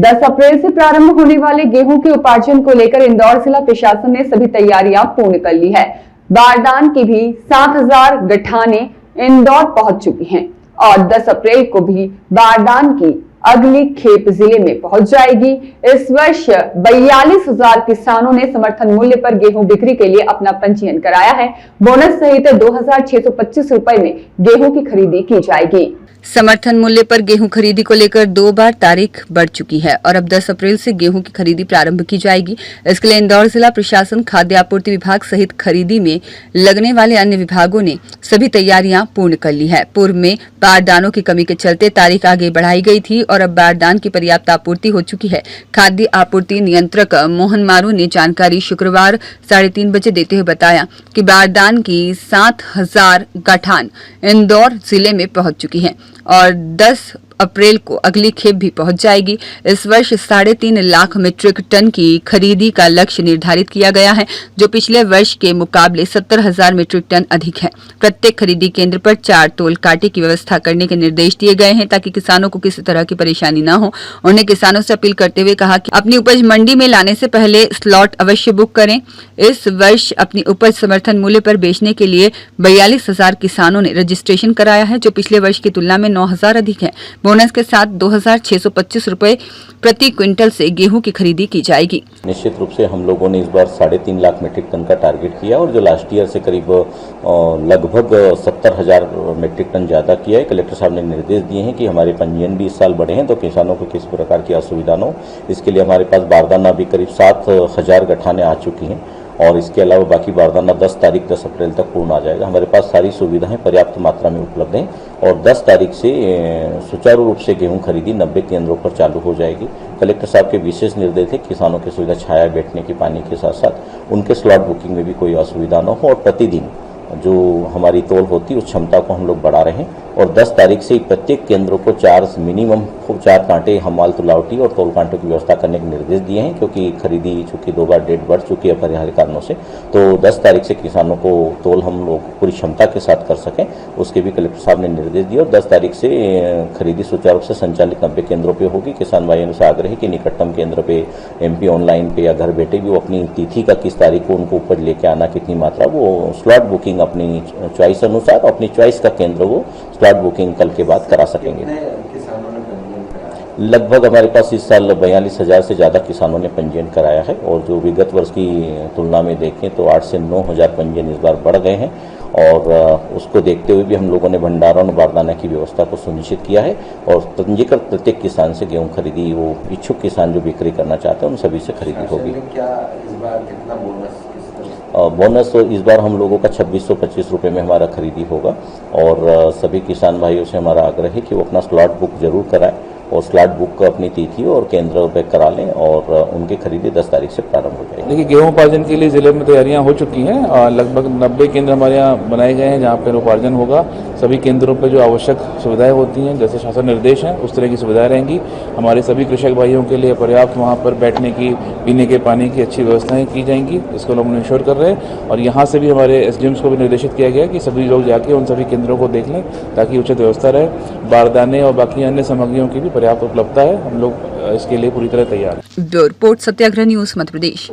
10 अप्रैल से प्रारंभ होने वाले गेहूं के उपार्जन को लेकर इंदौर जिला प्रशासन ने सभी तैयारियां पूर्ण कर ली है। बारदान की भी 7000 गठाने इंदौर पहुंच चुकी हैं और 10 अप्रैल को भी बारदान की अगली खेप जिले में पहुंच जाएगी। इस वर्ष 42,000 किसानों ने समर्थन मूल्य पर गेहूं बिक्री के लिए अपना पंजीयन कराया है। बोनस सहित 2,625 रुपए में गेहूं की खरीदी की जाएगी। समर्थन मूल्य पर गेहूं खरीदी को लेकर 2 बार तारीख बढ़ चुकी है और अब 10 अप्रैल से गेहूं की खरीदी प्रारंभ की जाएगी। इसके लिए इंदौर जिला प्रशासन, खाद्य आपूर्ति विभाग सहित खरीदी में लगने वाले अन्य विभागों ने सभी तैयारियां पूर्ण कर ली है। पूर्व में बारदानों की कमी के चलते तारीख आगे बढ़ाई गई थी और अब बारदान की पर्याप्त आपूर्ति हो चुकी है। खाद्य आपूर्ति नियंत्रक मोहन मारू ने जानकारी शुक्रवार 3:30 बजे देते हुए बताया कि बारदान की 7000 गठान इंदौर जिले में पहुंच चुकी है और 10 अप्रैल को अगली खेप भी पहुंच जाएगी। इस वर्ष 3.5 लाख मीट्रिक टन की खरीदी का लक्ष्य निर्धारित किया गया है, जो पिछले वर्ष के मुकाबले 70,000 मीट्रिक टन अधिक है। प्रत्येक खरीदी केंद्र पर 4 तोल कांटे की व्यवस्था करने के निर्देश दिए गए हैं ताकि किसानों को किसी तरह की परेशानी न हो। उन्हें किसानों से अपील करते हुए कहा कि अपनी उपज मंडी में लाने से पहले स्लॉट अवश्य बुक करें। इस वर्ष अपनी उपज समर्थन मूल्य पर बेचने के लिए 42,000 किसानों ने रजिस्ट्रेशन कराया है, जो पिछले वर्ष की तुलना में 9,000 अधिक है। बोनस के साथ 2,625 रुपए प्रति क्विंटल से गेहूं की खरीदी की जाएगी। निश्चित रूप से हम लोगों ने इस बार 3.5 लाख मीट्रिक टन का टारगेट किया और जो लास्ट ईयर से करीब लगभग 70,000 मीट्रिक टन ज्यादा किया है। कलेक्टर साहब ने निर्देश दिए हैं कि हमारे पंजीयन भी इस साल बढ़े हैं तो किसानों को किसी प्रकार की असुविधा न हो। इसके लिए हमारे पास बारदाना भी करीब 7,000 गठाने आ चुकी हैं और इसके अलावा बाकी बारदाना 10 अप्रैल तक पूर्ण आ जाएगा। हमारे पास सारी सुविधाएं पर्याप्त मात्रा में उपलब्ध हैं और 10 तारीख से सुचारू रूप से गेहूं खरीदी 90 केंद्रों पर चालू हो जाएगी। कलेक्टर साहब के विशेष निर्देश थे किसानों की सुविधा छाया बैठने की, पानी के साथ साथ उनके स्लॉट बुकिंग में भी कोई असुविधा न हो और प्रतिदिन जो हमारी तोल होती है उस क्षमता को हम लोग बढ़ा रहे हैं और 10 तारीख से प्रत्येक केंद्रों को मिनिमम 4 कांटे हमाल तुलावटी और तोल कांटों की व्यवस्था करने के निर्देश दिए हैं, क्योंकि खरीदी चूंकि 2 बार डेट बढ़ चुकी है अपरिहार्य कारणों से। तो 10 तारीख से किसानों को तोल हम लोग पूरी क्षमता के साथ कर सकें उसके भी कलेक्टर साहब ने निर्देश दिए और 10 तारीख से खरीदी सुचारू रूप से संचालित 90 केंद्रों पर होगी। किसान भाइयों से आग्रह है कि निकटतम केंद्र पे MP ऑनलाइन पे या घर बैठे भी वो अपनी तिथि का किस तारीख को उनको उपज लेके आना, कितनी मात्रा, वो स्लॉट बुकिंग अपनी चॉइस अनुसार अपनी चॉइस का केंद्र वो स्लॉट बुकिंग कल के बाद करा सकेंगे। लगभग हमारे पास इस साल 42,000 से ज़्यादा किसानों ने पंजीयन कराया है और जो विगत वर्ष की तुलना में देखें तो 8 से 9,000 पंजीयन इस बार बढ़ गए हैं और उसको देखते हुए भी हम लोगों ने भंडारण और बारदाना की व्यवस्था को सुनिश्चित किया है और पंजीकृत प्रत्येक किसान से गेहूं खरीदी, वो इच्छुक किसान जो बिक्री करना चाहते हैं उन सभी से खरीदी होगी। क्या इस बार कितना बोनस? बोनस इस बार हम लोगों का 2,625 रुपये में हमारा खरीदी होगा और सभी किसान भाइयों से हमारा आग्रह है कि वो अपना स्लॉट बुक जरूर कराएं और स्लॉट बुक अपनी तिथि और केंद्र पे करा लें और उनकी खरीदी 10 तारीख से प्रारंभ हो जाएगी। देखिए, गेहूं उपार्जन के लिए जिले में तैयारियां हो चुकी हैं और लगभग 90 केंद्र हमारे यहाँ बनाए गए हैं जहाँ पर उपार्जन होगा। सभी केंद्रों पर जो आवश्यक सुविधाएं होती हैं, जैसे शासन निर्देश हैं, उस तरह की सुविधाएं रहेंगी। हमारे सभी कृषक भाइयों के लिए पर्याप्त वहाँ पर बैठने की, पीने के पानी की अच्छी व्यवस्थाएं की जाएंगी, इसको लोग इंश्योर कर रहे हैं। और यहाँ से भी हमारे SDMs को भी निर्देशित किया गया कि सभी लोग जाके उन सभी केंद्रों को देख लें ताकि उचित व्यवस्था रहे। बारदाने और बाकी अन्य सामग्रियों की भी पर्याप्त उपलब्धता है। हम लोग इसके लिए पूरी तरह तैयार हैं। ब्यूरो रिपोर्ट, सत्याग्रह न्यूज, मध्य प्रदेश।